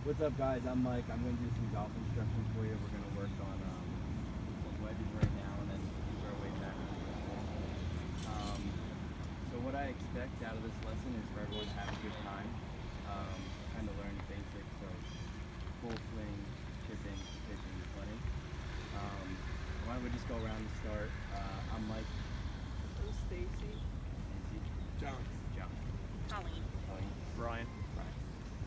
What's up, guys? I'm Mike. I'm going to do some golf instruction for you. We're going to work on some wedges right now and then use our way back. So what I expect out of this lesson is for everyone to have a good time, kind of learn the basics, so full swing, chipping, pitching, putting. Why don't we just go around and start? I'm Mike. Stacy. Nancy. John. John. Colleen. Colleen. Brian. Brian.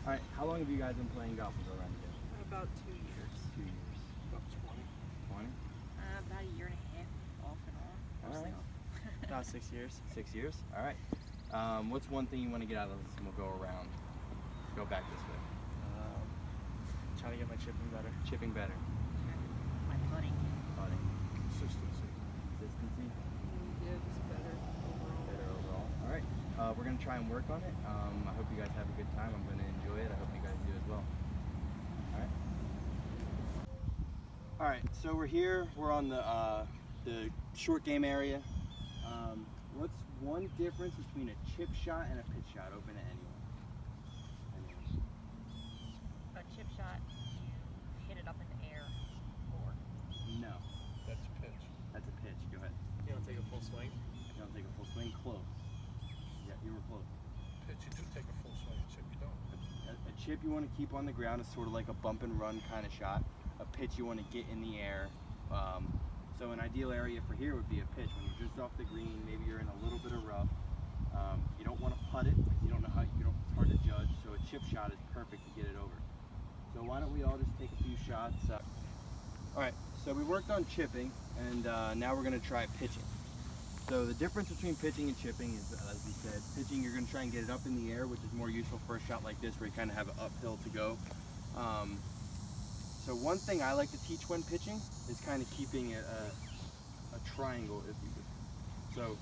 All right. How long have you guys been playing golf? We'll go around again. About 2 years. 2 years. About 20. 20. About a year and a half, off and on. All right. About 6 years. 6 years. All right. What's one thing you want to get out of this? And we'll go around. Go back this way. Trying to get my chipping better. Chipping better. My putting. Putting. Consistency. Consistency. Yeah, just better overall. Better overall. All right. We're going to try and work on it. I hope you guys have a good time. I'm going to enjoy it. I hope you guys do as well. All right. All right. So we're here. We're on the short game area. What's one difference between a chip shot and a pitch shot? Open to anyone. A chip shot, you hit it up in the air more. No. That's pitch. That's a pitch. Go ahead. You don't take a full swing. You don't take a full swing. Close. Yeah, you were close. Pitch, you do take a full swing. A chip, you don't. A chip you want to keep on the ground is sort of like a bump and run kind of shot. A pitch you want to get in the air. So an ideal area for here would be a pitch. When you're just off the green, maybe you're in a little bit of rough. You don't want to putt it because you don't know how. It's hard to judge. So a chip shot is perfect to get it over. So why don't we all just take a few shots? All right. So we worked on chipping, and now we're going to try pitching. So the difference between pitching and chipping is, as we said, pitching you're going to try and get it up in the air, which is more useful for a shot like this where you kind of have an uphill to go. So one thing I like to teach when pitching is kind of keeping it a triangle, if you would. So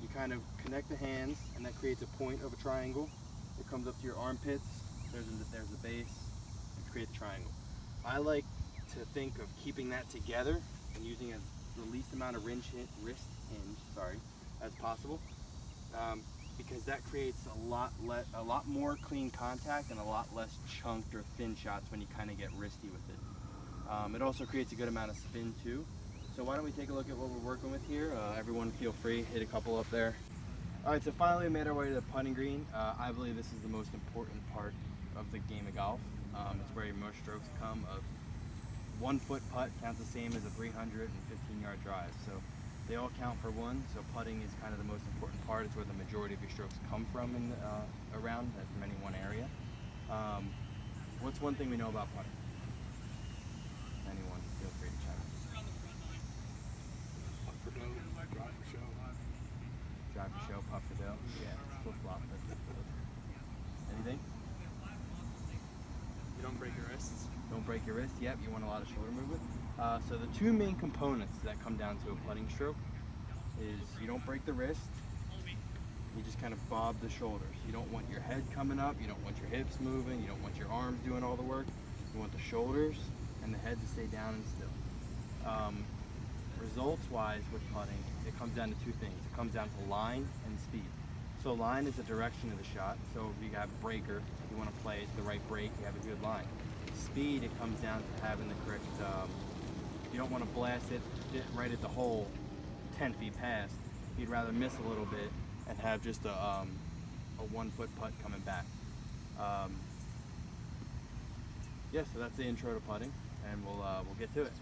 you kind of connect the hands, and that creates a point of a triangle. It comes up to your armpits. There's the base. It creates a triangle. I like to think of keeping that together and using the least amount of wrist hinge, as possible, because that creates a lot more clean contact and a lot less chunked or thin shots when you kind of get wristy with it. It also creates a good amount of spin too. So why don't we take a look at what we're working with here? Everyone feel free, hit a couple up there. All right, so finally we made our way to the putting green. I believe this is the most important part of the game of golf. It's where your most strokes come. A 1 foot putt counts the same as a 315-yard drive. So they all count for one. So putting is kind of the most important part. It's where the majority of your strokes come from around, from any one area. What's one thing we know about putting? Anyone, feel free to chime in. Putt for dough, drive for show. Drive for show, putt for dough. Yeah, flip flop. Anything? You don't break your wrists. Don't break your wrist. Yep, you want a lot of shoulder movement. So the two main components that come down to a putting stroke is you don't break the wrist. You just kind of bob the shoulders. You don't want your head coming up. You don't want your hips moving. You don't want your arms doing all the work. You want the shoulders and the head to stay down and still. Results-wise with putting, it comes down to two things. It comes down to line and speed. So line is the direction of the shot. So if you have a breaker, you want to play the right break, you have a good line. Speed, it comes down to having the correct, you don't want to blast it right at the hole 10 feet past. You'd rather miss a little bit and have just a 1 foot putt coming back. Yeah, so that's the intro to putting, and we'll get to it.